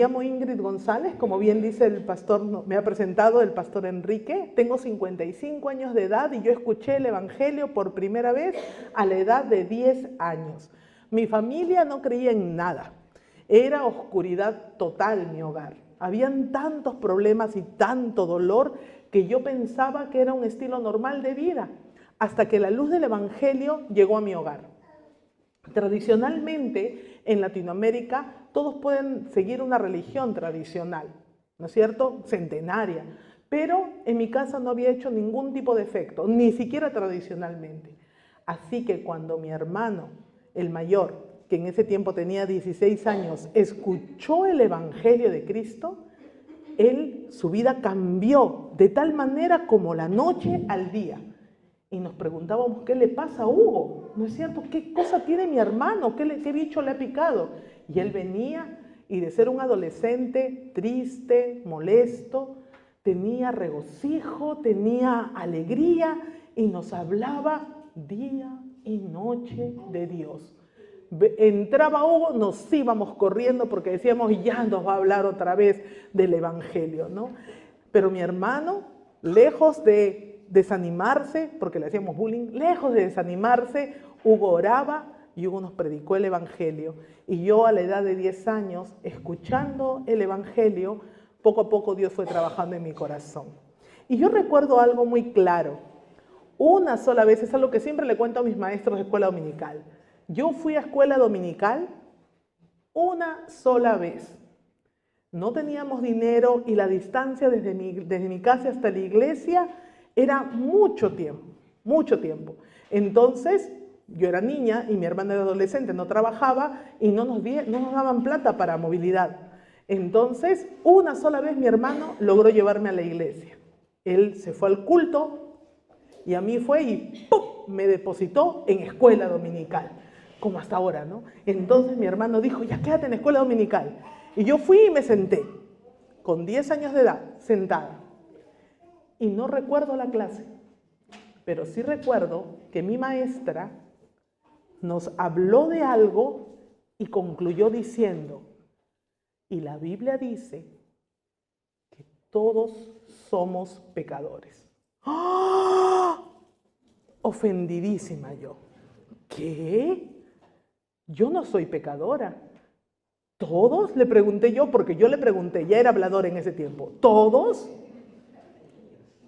llamo Ingrid González, como bien dice el pastor, me ha presentado el pastor Enrique. Tengo 55 años de edad y yo escuché el Evangelio por primera vez a la edad de 10 años. Mi familia no creía en nada. Era oscuridad total mi hogar. Habían tantos problemas y tanto dolor que yo pensaba que era un estilo normal de vida, hasta que la luz del Evangelio llegó a mi hogar. Tradicionalmente, en Latinoamérica, todos pueden seguir una religión tradicional, ¿no es cierto? Centenaria. Pero en mi casa no había hecho ningún tipo de efecto, ni siquiera tradicionalmente. Así que cuando mi hermano, el mayor, que en ese tiempo tenía 16 años, escuchó el Evangelio de Cristo, su vida cambió de tal manera como la noche al día. Y nos preguntábamos, ¿qué le pasa a Hugo? ¿No es cierto? ¿Qué cosa tiene mi hermano? ¿Qué bicho le ha picado? Y él venía y de ser un adolescente triste, molesto, tenía regocijo, tenía alegría y nos hablaba día y noche de Dios. Entraba Hugo, nos íbamos corriendo porque decíamos, ya nos va a hablar otra vez del Evangelio, ¿no? Pero mi hermano, lejos de desanimarse, porque le hacíamos bullying, lejos de desanimarse, Hugo oraba y Hugo nos predicó el Evangelio. Y yo a la edad de 10 años, escuchando el Evangelio, poco a poco Dios fue trabajando en mi corazón. Y yo recuerdo algo muy claro. Una sola vez, es algo que siempre le cuento a mis maestros de escuela dominical. Yo fui a escuela dominical una sola vez. No teníamos dinero y la distancia desde mi casa hasta la iglesia era mucho tiempo, mucho tiempo. Entonces, yo era niña y mi hermana era adolescente, no trabajaba y no nos daban plata para movilidad. Entonces, una sola vez mi hermano logró llevarme a la iglesia. Él se fue al culto y a mí fue y ¡pum!, me depositó en escuela dominical, como hasta ahora, ¿no? Entonces mi hermano dijo, ya quédate en escuela dominical. Y yo fui y me senté, con 10 años de edad, sentada. Y no recuerdo la clase, pero sí recuerdo que mi maestra nos habló de algo y concluyó diciendo, y la Biblia dice que todos somos pecadores. ¡Oh! Ofendidísima yo. ¿Qué? Yo no soy pecadora. ¿Todos? Le pregunté yo, porque yo le pregunté, ya era hablador en ese tiempo. ¿Todos?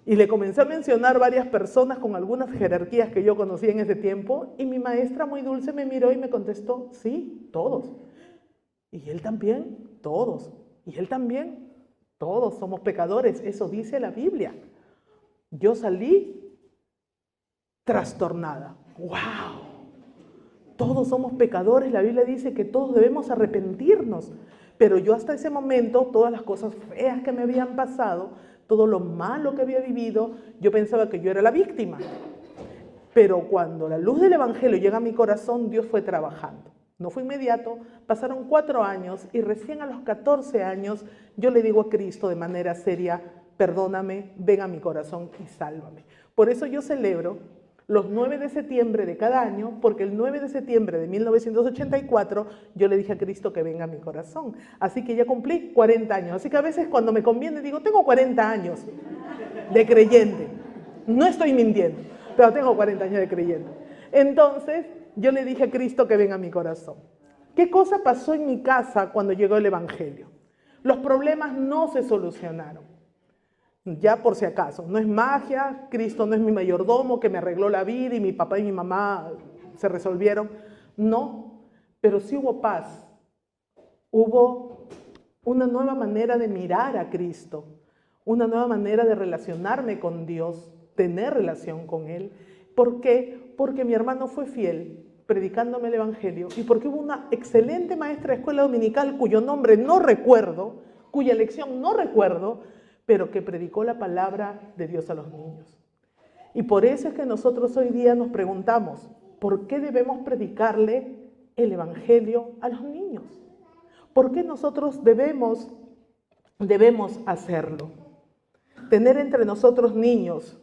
Y le comencé a mencionar varias personas con algunas jerarquías que yo conocía en ese tiempo, y mi maestra muy dulce me miró y me contestó, sí, todos. Y él también, todos. Y él también, todos somos pecadores, eso dice la Biblia. Yo salí trastornada. ¡Wow! Todos somos pecadores, la Biblia dice que todos debemos arrepentirnos. Pero yo hasta ese momento, todas las cosas feas que me habían pasado, todo lo malo que había vivido, yo pensaba que yo era la víctima. Pero cuando la luz del Evangelio llega a mi corazón, Dios fue trabajando. No fue inmediato, pasaron 4 años y recién a los 14 años yo le digo a Cristo de manera seria, perdóname, ven a mi corazón y sálvame. Por eso yo celebro los 9 de septiembre de cada año, porque el 9 de septiembre de 1984 yo le dije a Cristo que venga a mi corazón. Así que ya cumplí 40 años. Así que a veces cuando me conviene digo, tengo 40 años de creyente. No estoy mintiendo, pero tengo 40 años de creyente. Entonces yo le dije a Cristo que venga a mi corazón. ¿Qué cosa pasó en mi casa cuando llegó el Evangelio? Los problemas no se solucionaron. Ya por si acaso, no es magia, Cristo no es mi mayordomo que me arregló la vida y mi papá y mi mamá se resolvieron. No, pero sí hubo paz. Hubo una nueva manera de mirar a Cristo, una nueva manera de relacionarme con Dios, tener relación con Él. ¿Por qué? Porque mi hermano fue fiel predicándome el Evangelio y porque hubo una excelente maestra de escuela dominical cuyo nombre no recuerdo, cuya lección no recuerdo, pero que predicó la palabra de Dios a los niños. Y por eso es que nosotros hoy día nos preguntamos, ¿por qué debemos predicarle el Evangelio a los niños? ¿Por qué nosotros debemos hacerlo? Tener entre nosotros niños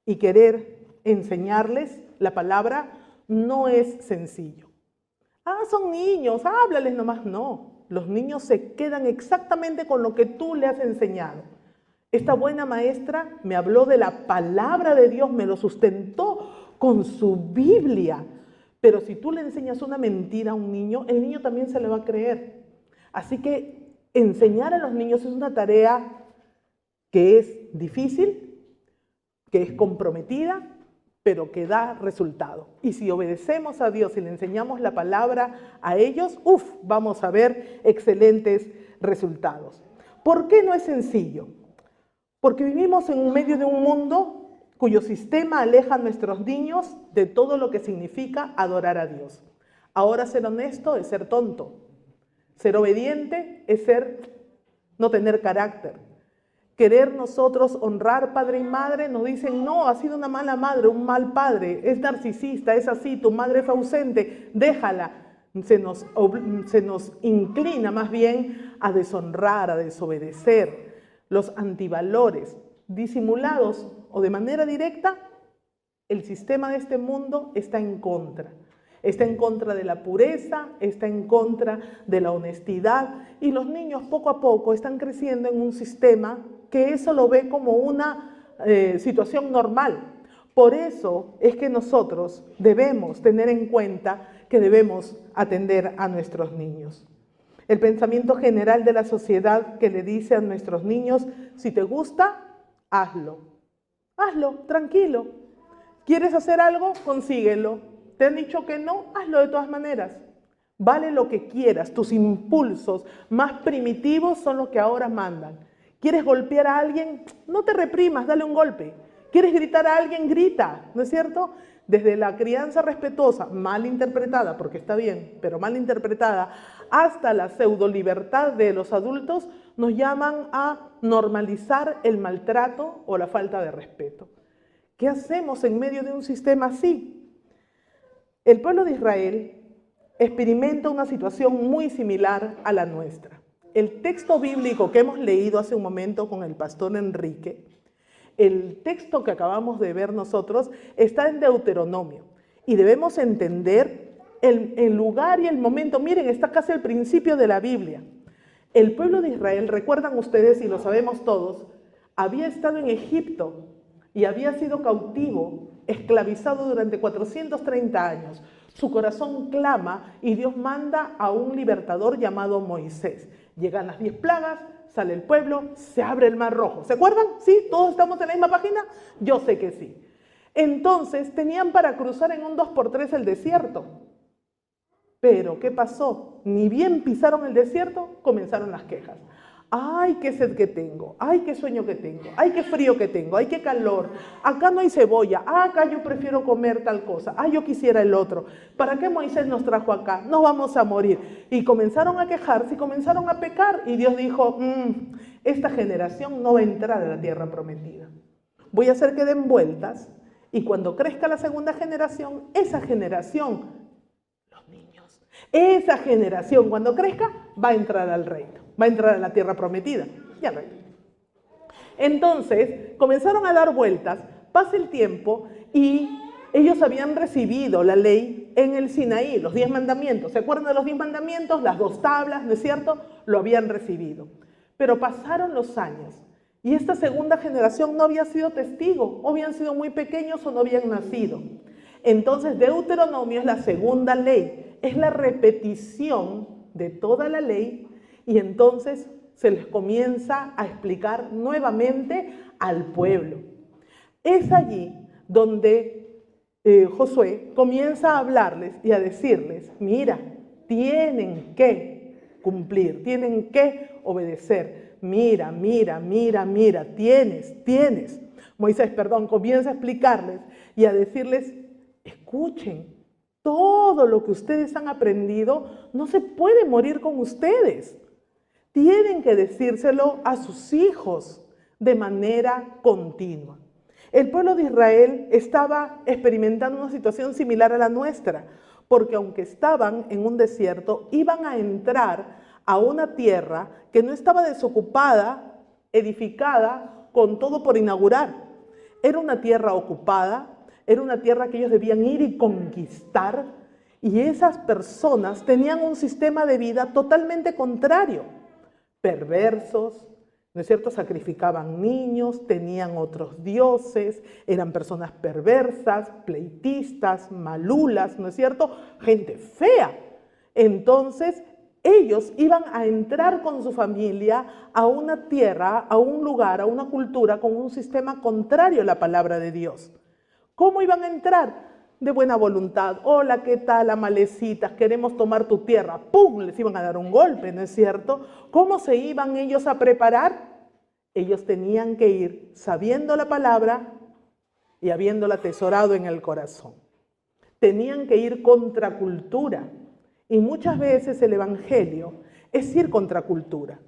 y querer enseñarles la palabra no es sencillo. Son niños, háblales nomás. No. Los niños se quedan exactamente con lo que tú le has enseñado. Esta buena maestra me habló de la palabra de Dios, me lo sustentó con su Biblia. Pero si tú le enseñas una mentira a un niño, el niño también se le va a creer. Así que enseñar a los niños es una tarea que es difícil, que es comprometida, pero que da resultado. Y si obedecemos a Dios y le enseñamos la palabra a ellos, vamos a ver excelentes resultados. ¿Por qué no es sencillo? Porque vivimos en medio de un mundo cuyo sistema aleja a nuestros niños de todo lo que significa adorar a Dios. Ahora, ser honesto es ser tonto. Ser obediente es no tener carácter. Querer nosotros honrar padre y madre, nos dicen, no, ha sido una mala madre, un mal padre, es narcisista, es así, tu madre fue ausente, déjala. Se nos inclina más bien a deshonrar, a desobedecer. Los antivalores, disimulados o de manera directa, el sistema de este mundo está en contra. Está en contra de la pureza, está en contra de la honestidad, y los niños poco a poco están creciendo en un sistema que eso lo ve como una situación normal. Por eso es que nosotros debemos tener en cuenta que debemos atender a nuestros niños. El pensamiento general de la sociedad que le dice a nuestros niños, si te gusta, hazlo. Hazlo, tranquilo. ¿Quieres hacer algo? Consíguelo. ¿Te han dicho que no? Hazlo de todas maneras. Vale lo que quieras. Tus impulsos más primitivos son los que ahora mandan. ¿Quieres golpear a alguien? No te reprimas, dale un golpe. ¿Quieres gritar a alguien? Grita, ¿no es cierto? Desde la crianza respetuosa, mal interpretada, porque está bien, pero mal interpretada, hasta la pseudo libertad de los adultos, nos llaman a normalizar el maltrato o la falta de respeto. ¿Qué hacemos en medio de un sistema así? El pueblo de Israel experimenta una situación muy similar a la nuestra. El texto bíblico que hemos leído hace un momento con el pastor Enrique, el texto que acabamos de ver nosotros, está en Deuteronomio. Y debemos entender el lugar y el momento. Miren, está casi al principio de la Biblia. El pueblo de Israel, recuerdan ustedes y lo sabemos todos, había estado en Egipto y había sido cautivo, esclavizado durante 430 años. Su corazón clama y Dios manda a un libertador llamado Moisés. Llegan las 10 plagas, sale el pueblo, se abre el Mar Rojo. ¿Se acuerdan? ¿Sí? ¿Todos estamos en la misma página? Yo sé que sí. Entonces tenían para cruzar en un 2x3 el desierto. Pero, ¿qué pasó? Ni bien pisaron el desierto, comenzaron las quejas. ¡Ay, qué sed que tengo! ¡Ay, qué sueño que tengo! ¡Ay, qué frío que tengo! ¡Ay, qué calor! Acá no hay cebolla. Acá yo prefiero comer tal cosa. Yo quisiera el otro. ¿Para qué Moisés nos trajo acá? Nos vamos a morir. Y comenzaron a quejarse y comenzaron a pecar. Y Dios dijo, esta generación no va a entrar a la tierra prometida. Voy a hacer que den vueltas. Y cuando crezca la segunda generación, esa generación, los niños, esa generación cuando crezca va a entrar al reino. Va a entrar a la tierra prometida. Ya no. Entonces, comenzaron a dar vueltas, pasa el tiempo y ellos habían recibido la ley en el Sinaí, los 10 mandamientos. ¿Se acuerdan de los 10 mandamientos? Las 2 tablas, ¿no es cierto? Lo habían recibido. Pero pasaron los años y esta segunda generación no había sido testigo, o habían sido muy pequeños o no habían nacido. Entonces, Deuteronomio es la segunda ley, es la repetición de toda la ley. Y entonces se les comienza a explicar nuevamente al pueblo. Es allí donde Josué comienza a hablarles y a decirles, mira, tienen que cumplir, tienen que obedecer. Mira, tienes. Moisés, comienza a explicarles y a decirles, escuchen, todo lo que ustedes han aprendido no se puede morir con ustedes. Tienen que decírselo a sus hijos de manera continua. El pueblo de Israel estaba experimentando una situación similar a la nuestra, porque aunque estaban en un desierto, iban a entrar a una tierra que no estaba desocupada, edificada, con todo por inaugurar. Era una tierra ocupada, era una tierra que ellos debían ir y conquistar, Y esas personas tenían un sistema de vida totalmente contrario, perversos, ¿no es cierto? Sacrificaban niños, tenían otros dioses, eran personas perversas, pleitistas, malulas, ¿no es cierto? Gente fea. Entonces, ellos iban a entrar con su familia a una tierra, a un lugar, a una cultura con un sistema contrario a la palabra de Dios. ¿Cómo iban a entrar? De buena voluntad. Hola, ¿qué tal, amalecitas? Queremos tomar tu tierra. ¡Pum! Les iban a dar un golpe, ¿no es cierto? ¿Cómo se iban ellos a preparar? Ellos tenían que ir sabiendo la palabra y habiéndola atesorado en el corazón. Tenían que ir contra cultura. Y muchas veces el evangelio es ir contra cultura.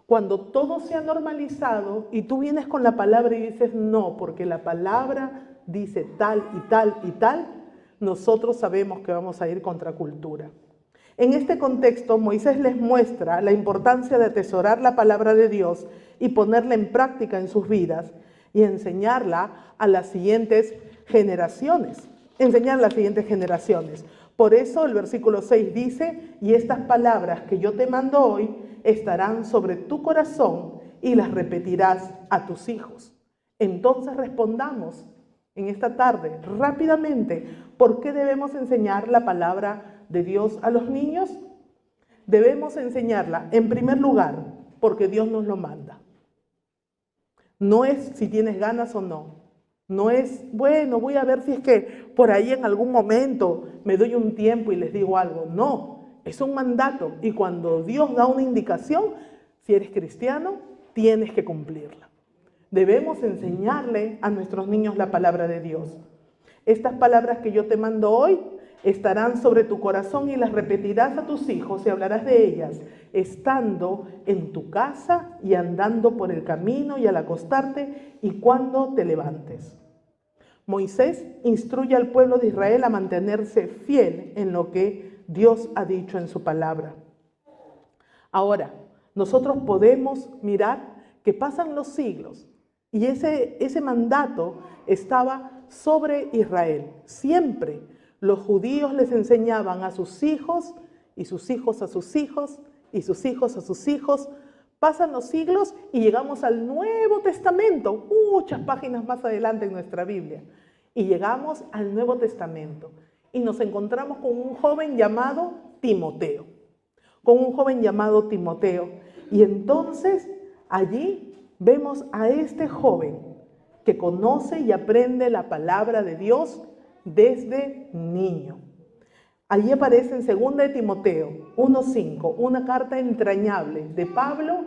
Cuando todo se ha normalizado y tú vienes con la palabra y dices no, porque la palabra dice tal y tal y tal, nosotros sabemos que vamos a ir contra cultura. En este contexto, Moisés les muestra la importancia de atesorar la palabra de Dios y ponerla en práctica en sus vidas y enseñarla a las siguientes generaciones. Por eso el versículo 6 dice, y estas palabras que yo te mando hoy estarán sobre tu corazón y las repetirás a tus hijos. Entonces respondamos en esta tarde rápidamente, ¿por qué debemos enseñar la palabra de Dios a los niños? Debemos enseñarla, en primer lugar, porque Dios nos lo manda. No es si tienes ganas o no. No es, bueno, voy a ver si es que por ahí en algún momento me doy un tiempo y les digo algo. No, es un mandato. Y cuando Dios da una indicación, si eres cristiano, tienes que cumplirla. Debemos enseñarle a nuestros niños la palabra de Dios. Estas palabras que yo te mando hoy estarán sobre tu corazón y las repetirás a tus hijos y hablarás de ellas, estando en tu casa y andando por el camino y al acostarte y cuando te levantes. Moisés instruye al pueblo de Israel a mantenerse fiel en lo que Dios ha dicho en su palabra. Ahora, nosotros podemos mirar que pasan los siglos y ese mandato estaba sobre Israel. Siempre los judíos les enseñaban a sus hijos y sus hijos a sus hijos y sus hijos a sus hijos. Pasan los siglos y llegamos al Nuevo Testamento, muchas páginas más adelante en nuestra Biblia. Y llegamos al Nuevo Testamento y nos encontramos con un joven llamado Timoteo. Y entonces allí vemos a este joven que conoce y aprende la palabra de Dios desde niño. Allí aparece en 2 de Timoteo 1:5, una carta entrañable de Pablo,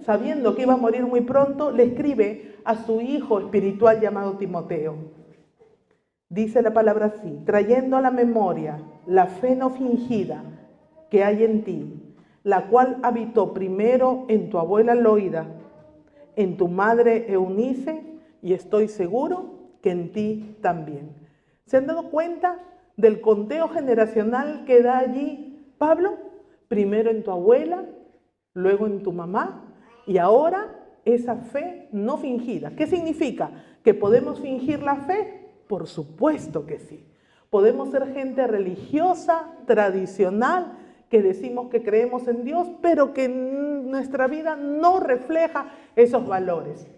sabiendo que iba a morir muy pronto, le escribe a su hijo espiritual llamado Timoteo. Dice la palabra así, trayendo a la memoria la fe no fingida que hay en ti, la cual habitó primero en tu abuela Loida, en tu madre Eunice, y estoy seguro que en ti también. ¿Se han dado cuenta del conteo generacional que da allí Pablo? Primero en tu abuela, luego en tu mamá y ahora esa fe no fingida. ¿Qué significa? ¿Que podemos fingir la fe? Por supuesto que sí. Podemos ser gente religiosa, tradicional, que decimos que creemos en Dios, pero que nuestra vida no refleja esos valores.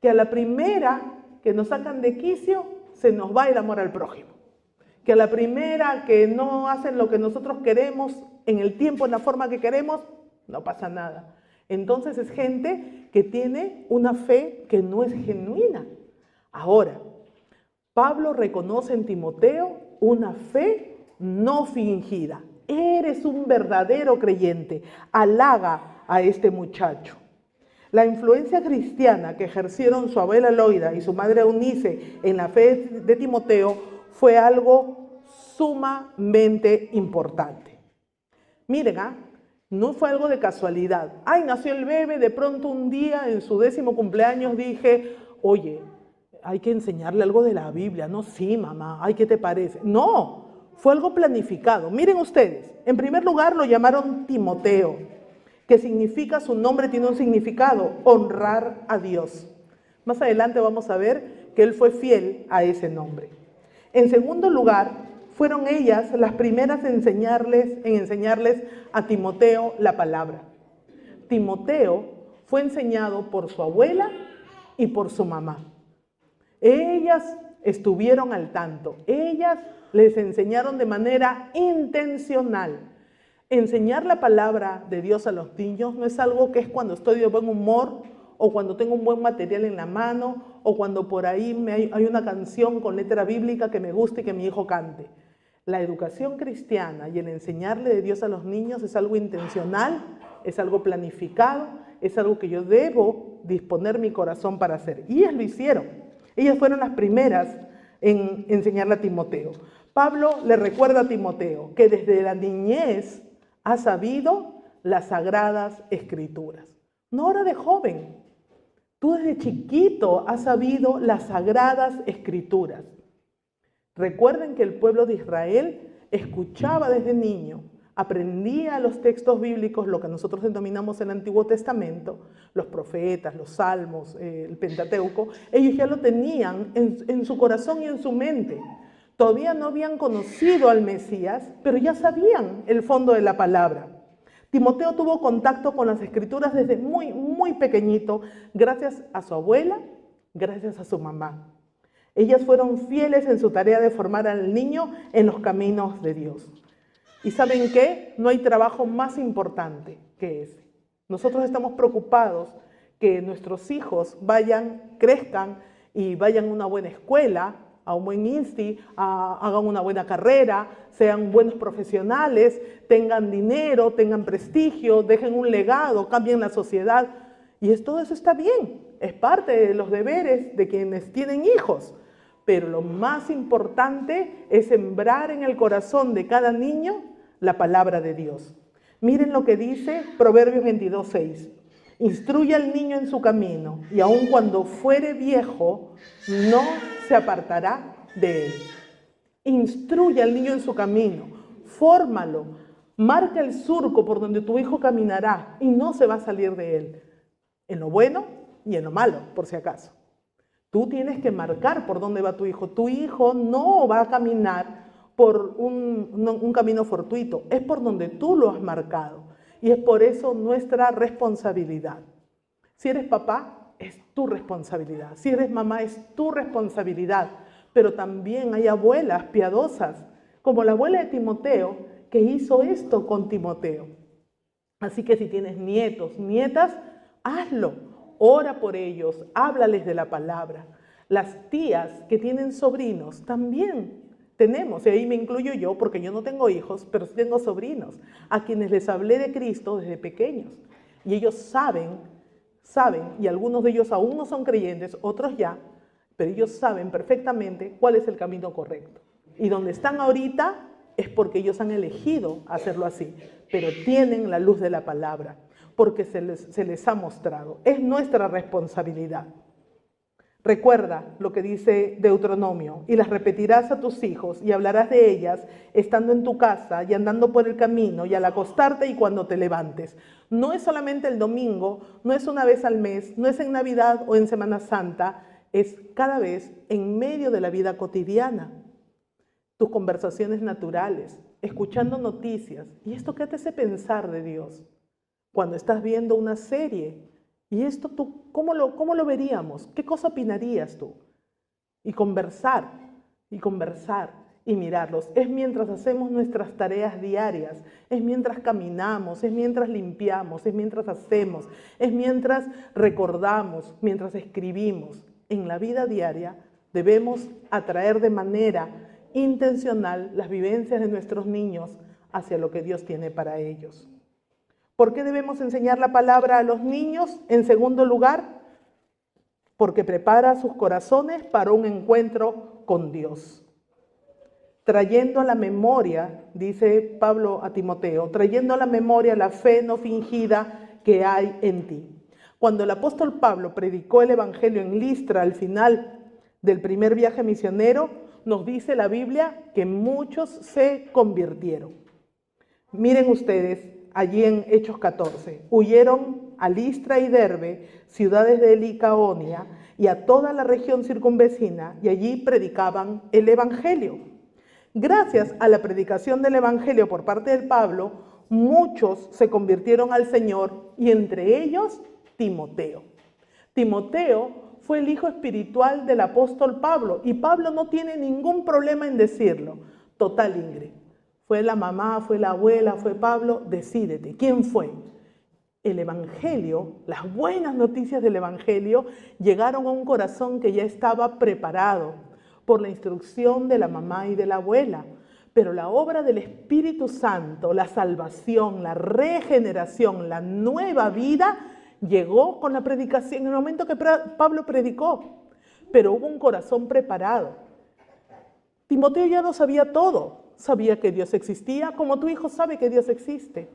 Que a la primera que nos sacan de quicio, se nos va el amor al prójimo. Que a la primera que no hacen lo que nosotros queremos, en el tiempo, en la forma que queremos, no pasa nada. Entonces es gente que tiene una fe que no es genuina. Ahora, Pablo reconoce en Timoteo una fe no fingida. Eres un verdadero creyente. Halaga a este muchacho. La influencia cristiana que ejercieron su abuela Loida y su madre Eunice en la fe de Timoteo fue algo sumamente importante. Miren, no fue algo de casualidad. Ay, nació el bebé, de pronto un día en su 10º cumpleaños dije, oye, hay que enseñarle algo de la Biblia. No, sí, mamá, ay, ¿qué te parece? No, fue algo planificado. Miren ustedes, en primer lugar lo llamaron Timoteo, que significa, su nombre tiene un significado, honrar a Dios. Más adelante vamos a ver que él fue fiel a ese nombre. En segundo lugar, fueron ellas las primeras en enseñarles a Timoteo la palabra. Timoteo fue enseñado por su abuela y por su mamá. Ellas estuvieron al tanto, ellas les enseñaron de manera intencional. Enseñar la palabra de Dios a los niños no es algo que es cuando estoy de buen humor o cuando tengo un buen material en la mano o cuando por ahí hay una canción con letra bíblica que me guste y que mi hijo cante. La educación cristiana y el enseñarle de Dios a los niños es algo intencional, es algo planificado, es algo que yo debo disponer mi corazón para hacer. Y ellas lo hicieron. Ellas fueron las primeras en enseñarle a Timoteo. Pablo le recuerda a Timoteo que desde la niñez ha sabido las sagradas escrituras. No ahora de joven. Tú desde chiquito has sabido las sagradas escrituras. Recuerden que el pueblo de Israel escuchaba desde niño, aprendía los textos bíblicos, lo que nosotros denominamos el Antiguo Testamento, los profetas, los salmos, el Pentateuco. Ellos ya lo tenían en su corazón y en su mente. Todavía no habían conocido al Mesías, pero ya sabían el fondo de la palabra. Timoteo tuvo contacto con las Escrituras desde muy pequeñito, gracias a su abuela, gracias a su mamá. Ellas fueron fieles en su tarea de formar al niño en los caminos de Dios. ¿Y saben qué? No hay trabajo más importante que ese. Nosotros estamos preocupados que nuestros hijos crezcan y vayan a una buena escuela, a un buen INSTI, hagan una buena carrera, sean buenos profesionales, tengan dinero, tengan prestigio, dejen un legado, cambien la sociedad. Y todo eso está bien, es parte de los deberes de quienes tienen hijos. Pero lo más importante es sembrar en el corazón de cada niño la palabra de Dios. Miren lo que dice Proverbios 22:6. Instruye al niño en su camino, y aun cuando fuere viejo, no se apartará de él. Instruye al niño en su camino, fórmalo, marca el surco por donde tu hijo caminará y no se va a salir de él, en lo bueno y en lo malo, por si acaso. Tú tienes que marcar por dónde va tu hijo. Tu hijo no va a caminar por un camino fortuito, es por donde tú lo has marcado. Y es por eso nuestra responsabilidad. Si eres papá, es tu responsabilidad. Si eres mamá, es tu responsabilidad. Pero también hay abuelas piadosas, como la abuela de Timoteo, que hizo esto con Timoteo. Así que si tienes nietos, nietas, hazlo. Ora por ellos, háblales de la palabra. Las tías que tienen sobrinos también tenemos, y ahí me incluyo yo, porque yo no tengo hijos, pero sí tengo sobrinos, a quienes les hablé de Cristo desde pequeños. Y ellos saben, y algunos de ellos aún no son creyentes, otros ya, pero ellos saben perfectamente cuál es el camino correcto. Y donde están ahorita es porque ellos han elegido hacerlo así, pero tienen la luz de la palabra, porque se les ha mostrado. Es nuestra responsabilidad. Recuerda lo que dice Deuteronomio: y las repetirás a tus hijos y hablarás de ellas estando en tu casa y andando por el camino y al acostarte y cuando te levantes. No es solamente el domingo, no es una vez al mes, no es en Navidad o en Semana Santa, es cada vez en medio de la vida cotidiana. Tus conversaciones naturales, escuchando noticias. ¿Y esto qué te hace pensar de Dios? Cuando estás viendo una serie, ¿y esto tú cómo lo veríamos? ¿Qué cosa opinarías tú? Y conversar, y mirarlos. Es mientras hacemos nuestras tareas diarias, es mientras caminamos, es mientras limpiamos, es mientras hacemos, es mientras recordamos, mientras escribimos. En la vida diaria debemos atraer de manera intencional las vivencias de nuestros niños hacia lo que Dios tiene para ellos. ¿Por qué debemos enseñar la palabra a los niños? En segundo lugar, porque prepara sus corazones para un encuentro con Dios. Trayendo a la memoria, dice Pablo a Timoteo, trayendo a la memoria la fe no fingida que hay en ti. Cuando el apóstol Pablo predicó el evangelio en Listra al final del primer viaje misionero, nos dice la Biblia que muchos se convirtieron. Miren ustedes, allí en Hechos 14, huyeron a Listra y Derbe, ciudades de Licaonia, y a toda la región circunvecina, y allí predicaban el evangelio. Gracias a la predicación del Evangelio por parte de Pablo, muchos se convirtieron al Señor y entre ellos Timoteo. Timoteo fue el hijo espiritual del apóstol Pablo y Pablo no tiene ningún problema en decirlo. Total, Ingrid, fue la mamá, fue la abuela, fue Pablo, decídete, ¿quién fue? El Evangelio, las buenas noticias del Evangelio llegaron a un corazón que ya estaba preparado por la instrucción de la mamá y de la abuela. Pero la obra del Espíritu Santo, la salvación, la regeneración, la nueva vida, llegó con la predicación en el momento que Pablo predicó. Pero hubo un corazón preparado. Timoteo ya no sabía todo. Sabía que Dios existía, como tu hijo sabe que Dios existe.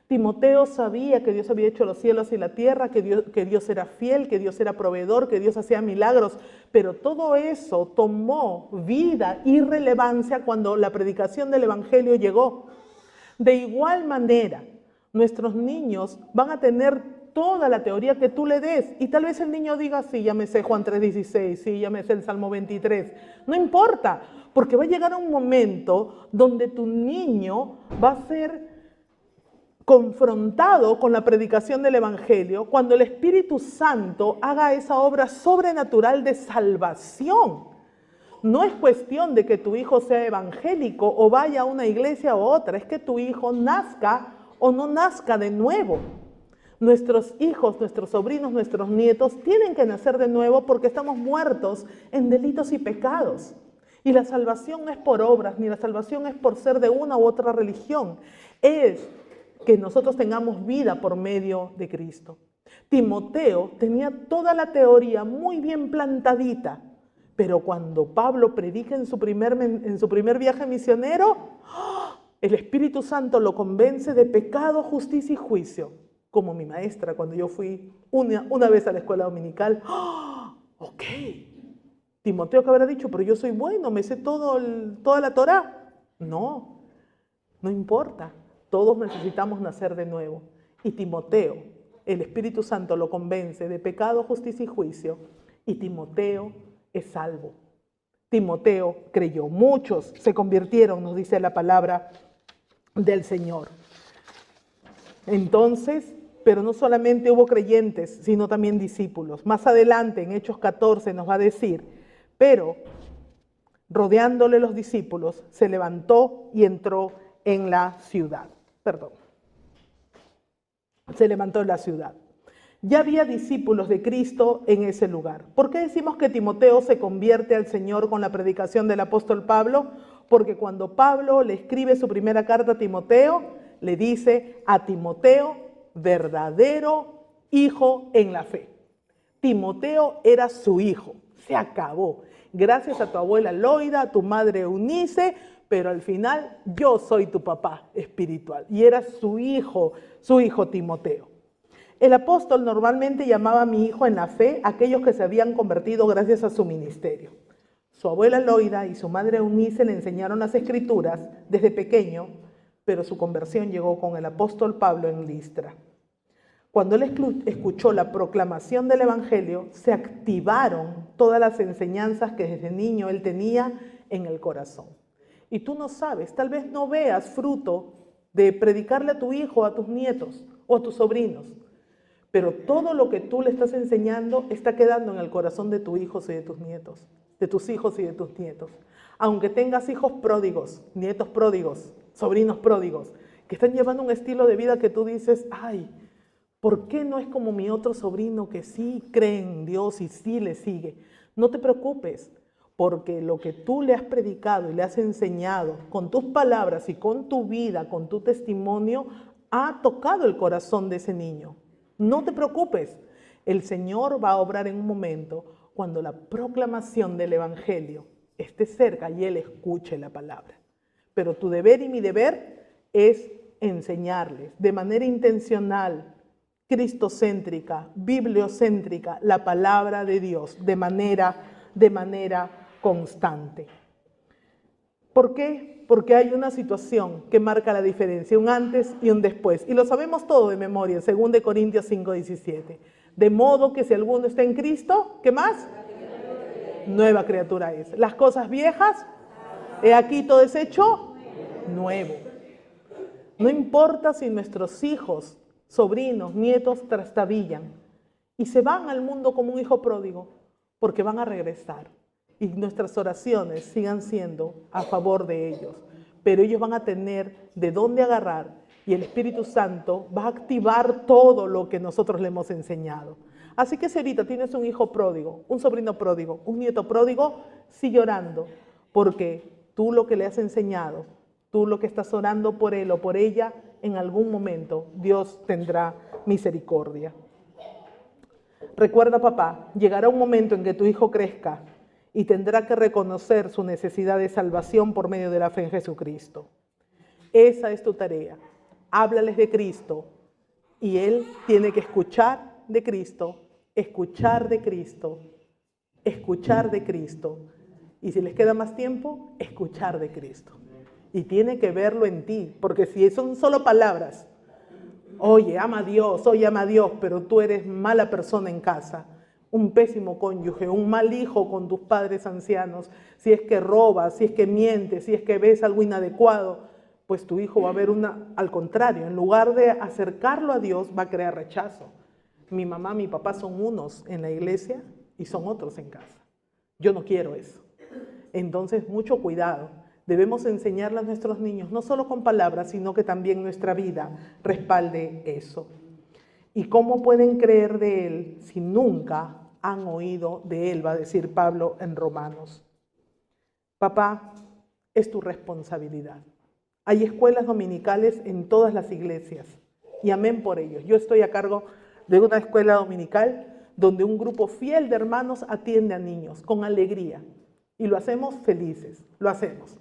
Timoteo sabía que Dios había hecho los cielos y la tierra, que Dios era fiel, que Dios era proveedor, que Dios hacía milagros, pero todo eso tomó vida y relevancia cuando la predicación del Evangelio llegó. De igual manera, nuestros niños van a tener toda la teoría que tú le des y tal vez el niño diga, sí, ya me sé Juan 3:16, sí, ya me sé el Salmo 23. No importa, porque va a llegar un momento donde tu niño va a ser confrontado con la predicación del Evangelio cuando el Espíritu Santo haga esa obra sobrenatural de salvación. No es cuestión de que tu hijo sea evangélico o vaya a una iglesia u otra, es que tu hijo nazca o no nazca de nuevo. Nuestros hijos, nuestros sobrinos, nuestros nietos tienen que nacer de nuevo porque estamos muertos en delitos y pecados. Y la salvación no es por obras, ni la salvación es por ser de una u otra religión. Es que nosotros tengamos vida por medio de Cristo. Timoteo tenía toda la teoría muy bien plantadita, pero cuando Pablo predica en su primer viaje misionero, el Espíritu Santo lo convence de pecado, justicia y juicio. Como mi maestra cuando yo fui una vez a la escuela dominical. Ok, Timoteo que habrá dicho, pero yo soy bueno, me sé toda la Torá. No importa. Todos necesitamos nacer de nuevo. Y Timoteo, el Espíritu Santo lo convence de pecado, justicia y juicio. Y Timoteo es salvo. Timoteo creyó. Muchos se convirtieron, nos dice la palabra del Señor. Entonces, pero no solamente hubo creyentes, sino también discípulos. Más adelante, en Hechos 14, nos va a decir, pero rodeándole los discípulos, se levantó y entró en la ciudad. Se levantó en la ciudad. Ya había discípulos de Cristo en ese lugar. ¿Por qué decimos que Timoteo se convierte al Señor con la predicación del apóstol Pablo? Porque cuando Pablo le escribe su primera carta a Timoteo, le dice a Timoteo, verdadero hijo en la fe. Timoteo era su hijo, se acabó. Gracias a tu abuela Loida, a tu madre Eunice, pero al final yo soy tu papá espiritual. Y era su hijo Timoteo. El apóstol normalmente llamaba a mi hijo en la fe a aquellos que se habían convertido gracias a su ministerio. Su abuela Loida y su madre Eunice le enseñaron las escrituras desde pequeño, pero su conversión llegó con el apóstol Pablo en Listra. Cuando él escuchó la proclamación del Evangelio, se activaron todas las enseñanzas que desde niño él tenía en el corazón. Y tú no sabes, tal vez no veas fruto de predicarle a tu hijo, a tus nietos o a tus sobrinos, pero todo lo que tú le estás enseñando está quedando en el corazón de tus hijos y de tus nietos, de tus hijos y de tus nietos. Aunque tengas hijos pródigos, nietos pródigos, sobrinos pródigos, que están llevando un estilo de vida que tú dices, ay, ¿por qué no es como mi otro sobrino que sí cree en Dios y sí le sigue? No te preocupes, porque lo que tú le has predicado y le has enseñado con tus palabras y con tu vida, con tu testimonio, ha tocado el corazón de ese niño. No te preocupes, el Señor va a obrar en un momento cuando la proclamación del Evangelio esté cerca y Él escuche la palabra. Pero tu deber y mi deber es enseñarles de manera intencional, cristocéntrica, bibliocéntrica, la palabra de Dios de manera constante. ¿Por qué? Porque hay una situación que marca la diferencia, un antes y un después. Y lo sabemos todo de memoria, 2 Corintios 5:17. De modo que si alguno está en Cristo, ¿qué más? Nueva criatura es. Las cosas viejas He aquí todo es hecho nuevo. No importa si nuestros hijos, sobrinos, nietos trastabillan y se van al mundo como un hijo pródigo, porque van a regresar. Y nuestras oraciones sigan siendo a favor de ellos. Pero ellos van a tener de dónde agarrar y el Espíritu Santo va a activar todo lo que nosotros le hemos enseñado. Así que si ahorita tienes un hijo pródigo, un sobrino pródigo, un nieto pródigo, sigue orando, porque tú lo que le has enseñado, tú lo que estás orando por él o por ella, en algún momento Dios tendrá misericordia. Recuerda, papá, llegará un momento en que tu hijo crezca y tendrá que reconocer su necesidad de salvación por medio de la fe en Jesucristo. Esa es tu tarea. Háblales de Cristo y él tiene que escuchar de Cristo, escuchar de Cristo, escuchar de Cristo. Y si les queda más tiempo, escuchar de Cristo. Y tiene que verlo en ti, porque si son solo palabras, oye, ama a Dios, pero tú eres mala persona en casa, un pésimo cónyuge, un mal hijo con tus padres ancianos, si es que robas, si es que mientes, si es que ves algo inadecuado, pues tu hijo va a ver al contrario, en lugar de acercarlo a Dios, va a crear rechazo. Mi mamá, mi papá son unos en la iglesia y son otros en casa. Yo no quiero eso. Entonces, mucho cuidado. Debemos enseñarle a nuestros niños, no solo con palabras, sino que también nuestra vida respalde eso. ¿Y cómo pueden creer de Él si nunca han oído de Él? Va a decir Pablo en Romanos. Papá, es tu responsabilidad. Hay escuelas dominicales en todas las iglesias y amén por ellos. Yo estoy a cargo de una escuela dominical donde un grupo fiel de hermanos atiende a niños con alegría y lo hacemos felices, lo hacemos.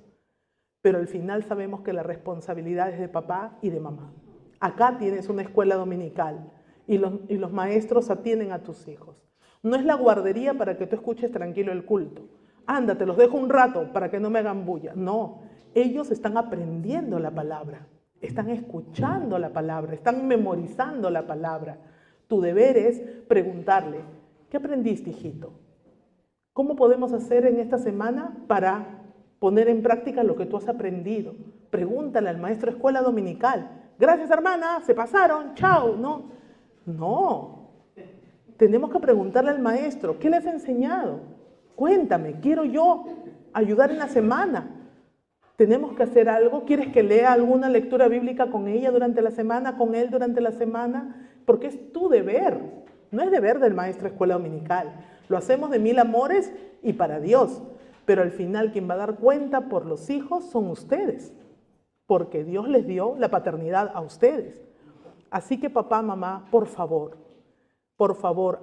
Pero al final sabemos que la responsabilidad es de papá y de mamá. Acá tienes una escuela dominical y los maestros atienden a tus hijos. No es la guardería para que tú escuches tranquilo el culto. Anda, te los dejo un rato para que no me hagan bulla. No, ellos están aprendiendo la palabra, están escuchando la palabra, están memorizando la palabra. Tu deber es preguntarle, ¿qué aprendiste, hijito? ¿Cómo podemos hacer en esta semana para poner en práctica lo que tú has aprendido? Pregúntale al maestro de escuela dominical. Gracias, hermana, se pasaron, chao. No, tenemos que preguntarle al maestro, ¿qué le has enseñado? Cuéntame, quiero yo ayudar en la semana. Tenemos que hacer algo. ¿Quieres que lea alguna lectura bíblica con ella durante la semana, con él durante la semana? Porque es tu deber, no es deber del maestro de escuela dominical. Lo hacemos de mil amores y para Dios. Pero al final quien va a dar cuenta por los hijos son ustedes, porque Dios les dio la paternidad a ustedes. Así que papá, mamá, por favor,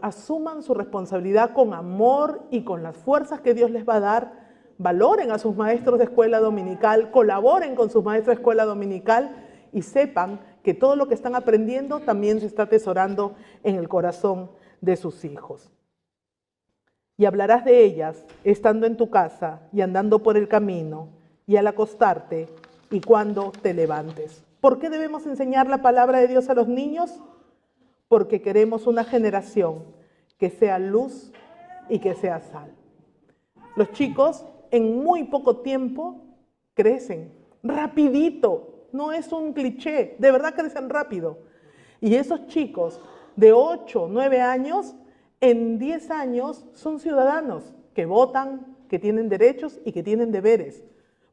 asuman su responsabilidad con amor y con las fuerzas que Dios les va a dar. Valoren a sus maestros de escuela dominical, colaboren con sus maestros de escuela dominical y sepan que todo lo que están aprendiendo también se está atesorando en el corazón de sus hijos. Y hablarás de ellas estando en tu casa y andando por el camino y al acostarte y cuando te levantes. ¿Por qué debemos enseñar la palabra de Dios a los niños? Porque queremos una generación que sea luz y que sea sal. Los chicos en muy poco tiempo crecen, rapidito, no es un cliché, de verdad crecen rápido. Y esos chicos de 8, 9 años, en 10 años son ciudadanos que votan, que tienen derechos y que tienen deberes.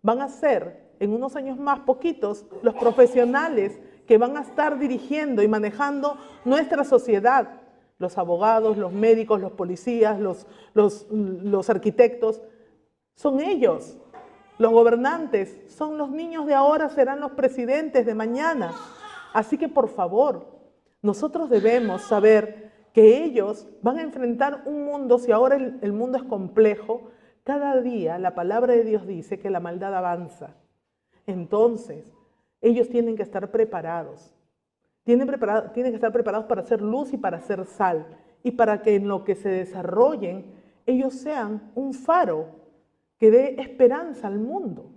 Van a ser, en unos años más poquitos, los profesionales que van a estar dirigiendo y manejando nuestra sociedad. Los abogados, los médicos, los policías, los arquitectos, son ellos. Los gobernantes son los niños de ahora, serán los presidentes de mañana. Así que por favor, nosotros debemos saber que ellos van a enfrentar un mundo, si ahora el mundo es complejo, cada día la palabra de Dios dice que la maldad avanza. Entonces, ellos tienen que estar preparados. Tienen que estar preparados para hacer luz y para hacer sal. Y para que en lo que se desarrollen, ellos sean un faro que dé esperanza al mundo.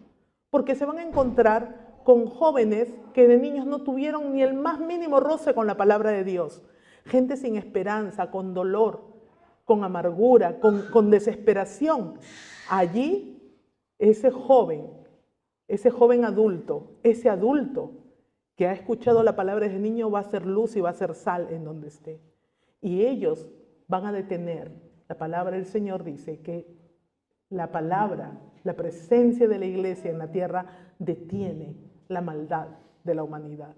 Porque se van a encontrar con jóvenes que de niños no tuvieron ni el más mínimo roce con la palabra de Dios. Gente sin esperanza, con dolor, con amargura, con desesperación. Allí ese joven adulto, ese adulto que ha escuchado la palabra de niño va a ser luz y va a ser sal en donde esté. Y ellos van a detener. La palabra del Señor dice que la palabra, la presencia de la iglesia en la tierra detiene la maldad de la humanidad.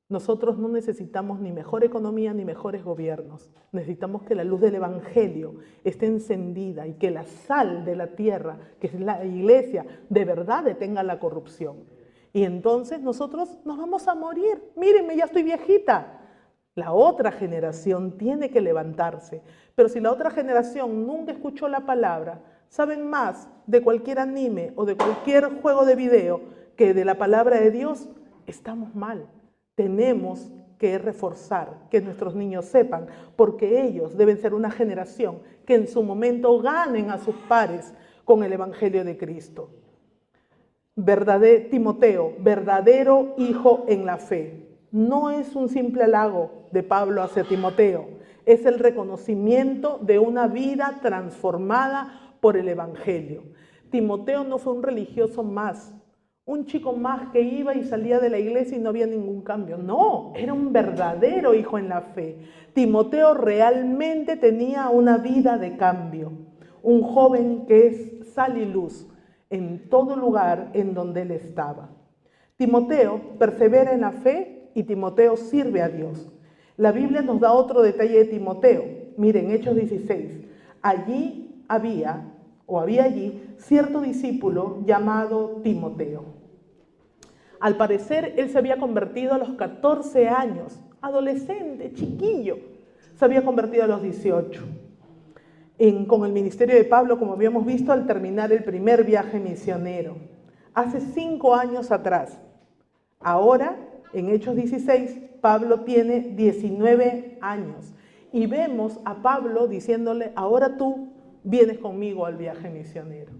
Nosotros no necesitamos ni mejor economía ni mejores gobiernos. Necesitamos que la luz del Evangelio esté encendida y que la sal de la tierra, que es la iglesia, de verdad detenga la corrupción. Y entonces nosotros nos vamos a morir. Mírenme, ya estoy viejita. La otra generación tiene que levantarse. Pero si la otra generación nunca escuchó la palabra, saben más de cualquier anime o de cualquier juego de video que de la palabra de Dios, estamos mal. Tenemos que reforzar que nuestros niños sepan, porque ellos deben ser una generación que en su momento ganen a sus pares con el Evangelio de Cristo. Timoteo, verdadero hijo en la fe. No es un simple halago de Pablo hacia Timoteo, es el reconocimiento de una vida transformada por el Evangelio. Timoteo no fue un religioso más, un chico más que iba y salía de la iglesia y no había ningún cambio. No, era un verdadero hijo en la fe. Timoteo realmente tenía una vida de cambio. Un joven que es sal y luz en todo lugar en donde él estaba. Timoteo persevera en la fe y Timoteo sirve a Dios. La Biblia nos da otro detalle de Timoteo. Miren, Hechos 16. Había allí cierto discípulo llamado Timoteo. Al parecer, él se había convertido a los 14 años, adolescente, chiquillo. Se había convertido a los 18. Con el ministerio de Pablo, como habíamos visto, al terminar el primer viaje misionero. Hace 5 años atrás. Ahora, en Hechos 16, Pablo tiene 19 años. Y vemos a Pablo diciéndole, ahora tú vienes conmigo al viaje misionero.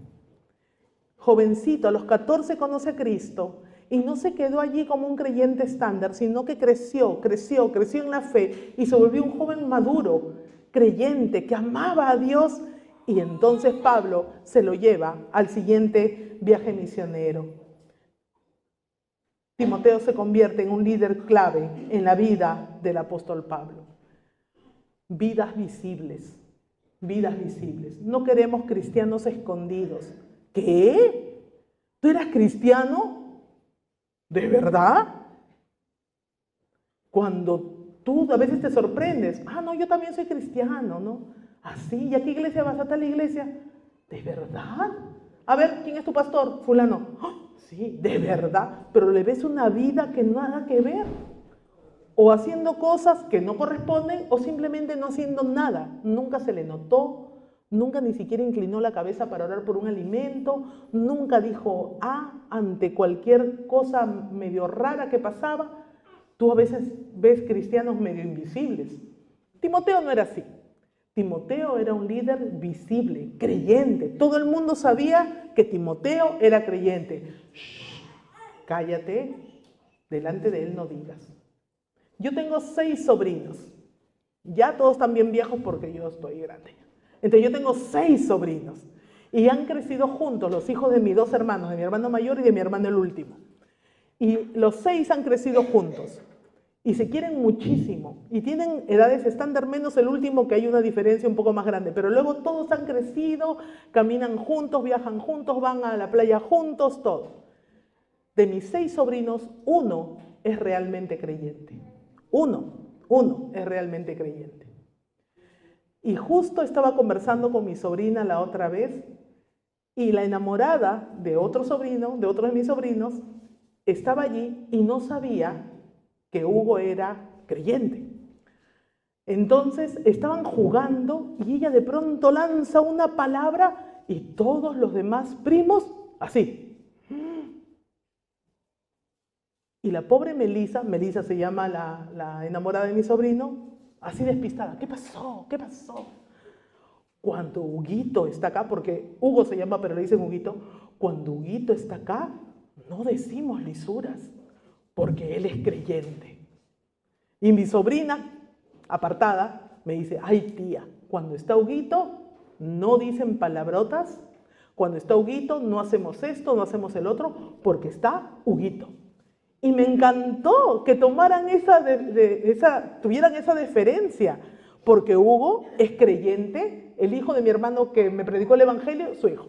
Jovencito, a los 14 conoce a Cristo y no se quedó allí como un creyente estándar, sino que creció en la fe y se volvió un joven maduro, creyente, que amaba a Dios. Y entonces Pablo se lo lleva al siguiente viaje misionero. Timoteo se convierte en un líder clave en la vida del apóstol Pablo. Vidas visibles. Vidas visibles. No queremos cristianos escondidos. ¿Qué? ¿Tú eras cristiano? ¿De verdad? Cuando tú a veces te sorprendes. No, yo también soy cristiano, ¿no? ¿Así? ¿Y a qué iglesia vas? ¿A tal iglesia? ¿De verdad? A ver, ¿quién es tu pastor? Fulano. Sí, de verdad. Pero le ves una vida que nada que ver. O haciendo cosas que no corresponden o simplemente no haciendo nada. Nunca se le notó, nunca ni siquiera inclinó la cabeza para orar por un alimento, nunca dijo ante cualquier cosa medio rara que pasaba. Tú a veces ves cristianos medio invisibles. Timoteo no era así. Timoteo era un líder visible, creyente. Todo el mundo sabía que Timoteo era creyente. Shh, cállate, delante de él no digas. Yo tengo 6 sobrinos. Ya todos están bien viejos porque yo estoy grande. Entonces yo tengo 6 sobrinos. Y han crecido juntos los hijos de mis 2 hermanos, de mi hermano mayor y de mi hermano el último. Y los 6 han crecido juntos. Y se quieren muchísimo. Y tienen edades estándar, menos el último, que hay una diferencia un poco más grande. Pero luego todos han crecido, caminan juntos, viajan juntos, van a la playa juntos, todo. De mis 6 sobrinos, uno es realmente creyente. Uno es realmente creyente. Y justo estaba conversando con mi sobrina la otra vez y la enamorada de otro de mis sobrinos, estaba allí y no sabía que Hugo era creyente. Entonces estaban jugando y ella de pronto lanza una palabra y todos los demás primos así. Y la pobre Melissa se llama la enamorada de mi sobrino, así despistada. ¿Qué pasó? ¿Qué pasó? Cuando Huguito está acá, porque Hugo se llama, pero le dicen Huguito, cuando Huguito está acá, no decimos lisuras, porque él es creyente. Y mi sobrina, apartada, me dice, ay tía, cuando está Huguito, no dicen palabrotas, Cuando está Huguito, no hacemos esto, no hacemos el otro, porque está Huguito. Y me encantó que tomaran tuvieran esa deferencia, porque Hugo es creyente, el hijo de mi hermano que me predicó el evangelio, su hijo.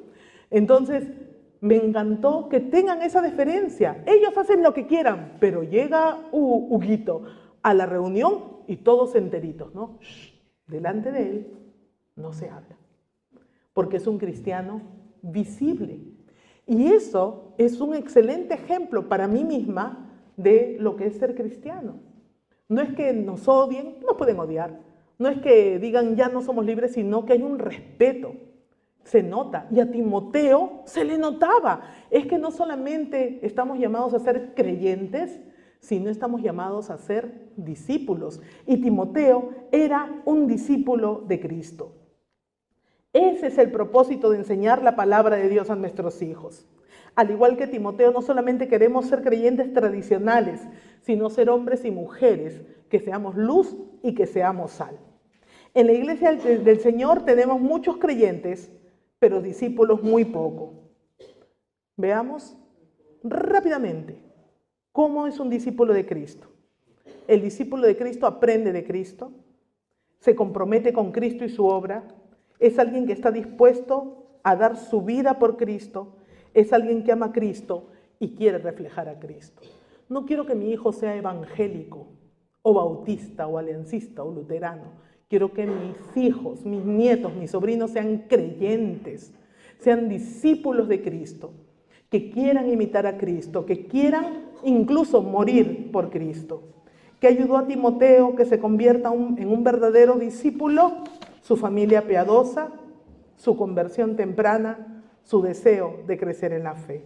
Entonces, me encantó que tengan esa deferencia. Ellos hacen lo que quieran, pero llega Huguito a la reunión y todos enteritos, ¿no? Delante de él no se habla, porque es un cristiano visible. Y eso es un excelente ejemplo para mí misma de lo que es ser cristiano. No es que nos odien, nos pueden odiar. No es que digan ya no somos libres, sino que hay un respeto. Se nota. Y a Timoteo se le notaba. Es que no solamente estamos llamados a ser creyentes, sino estamos llamados a ser discípulos. Y Timoteo era un discípulo de Cristo. Ese es el propósito de enseñar la palabra de Dios a nuestros hijos. Al igual que Timoteo, no solamente queremos ser creyentes tradicionales, sino ser hombres y mujeres, que seamos luz y que seamos sal. En la iglesia del Señor tenemos muchos creyentes, pero discípulos muy poco. Veamos rápidamente cómo es un discípulo de Cristo. El discípulo de Cristo aprende de Cristo, se compromete con Cristo y su obra, es alguien que está dispuesto a dar su vida por Cristo, es alguien que ama a Cristo y quiere reflejar a Cristo. No quiero que mi hijo sea evangélico, o bautista, o aliancista, o luterano. Quiero que mis hijos, mis nietos, mis sobrinos sean creyentes, sean discípulos de Cristo, que quieran imitar a Cristo, que quieran incluso morir por Cristo. ¿Qué ayudó a Timoteo que se convierta en un verdadero discípulo? Su familia piadosa, su conversión temprana, su deseo de crecer en la fe.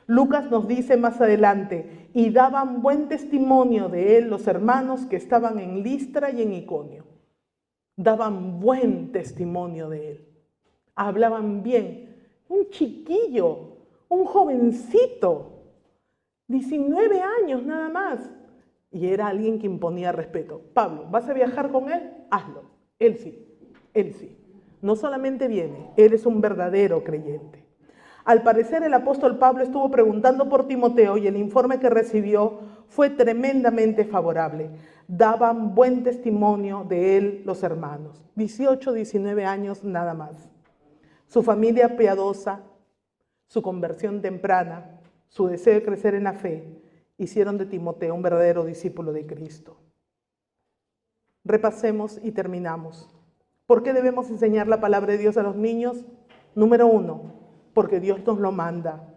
Lucas nos dice más adelante, y daban buen testimonio de él los hermanos que estaban en Listra y en Iconio. Daban buen testimonio de él. Hablaban bien. Un chiquillo, un jovencito, 19 años nada más. Y era alguien que imponía respeto. Pablo, ¿vas a viajar con él? Hazlo. Él sí, él sí. No solamente viene, él es un verdadero creyente. Al parecer el apóstol Pablo estuvo preguntando por Timoteo y el informe que recibió fue tremendamente favorable. Daban buen testimonio de él los hermanos. 18, 19 años nada más. Su familia piadosa, su conversión temprana, su deseo de crecer en la fe, hicieron de Timoteo un verdadero discípulo de Cristo. Repasemos y terminamos. ¿Por qué debemos enseñar la palabra de Dios a los niños? Número 1, porque Dios nos lo manda.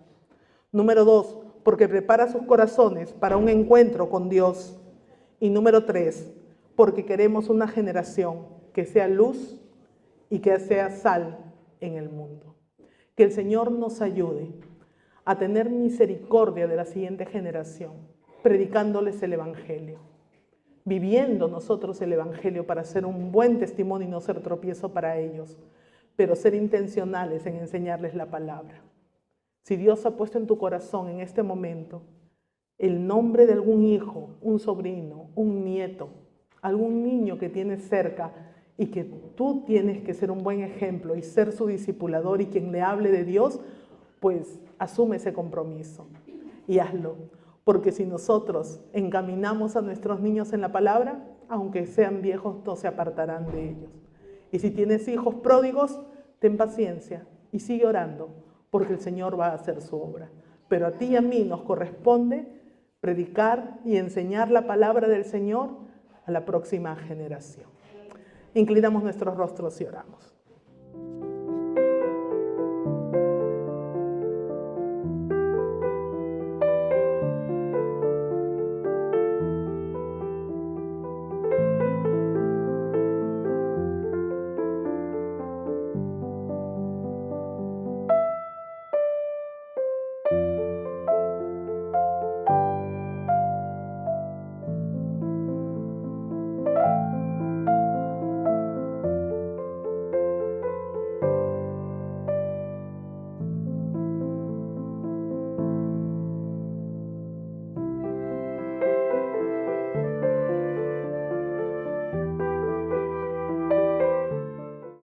Número 2, porque prepara sus corazones para un encuentro con Dios. Y número 3, porque queremos una generación que sea luz y que sea sal en el mundo. Que el Señor nos ayude a tener misericordia de la siguiente generación, predicándoles el Evangelio, viviendo nosotros el Evangelio para ser un buen testimonio y no ser tropiezo para ellos, pero ser intencionales en enseñarles la palabra. Si Dios ha puesto en tu corazón en este momento el nombre de algún hijo, un sobrino, un nieto, algún niño que tienes cerca y que tú tienes que ser un buen ejemplo y ser su discipulador y quien le hable de Dios, pues asume ese compromiso y hazlo. Porque si nosotros encaminamos a nuestros niños en la palabra, aunque sean viejos, no se apartarán de ellos. Y si tienes hijos pródigos, ten paciencia y sigue orando, porque el Señor va a hacer su obra. Pero a ti y a mí nos corresponde predicar y enseñar la palabra del Señor a la próxima generación. Inclinamos nuestros rostros y oramos.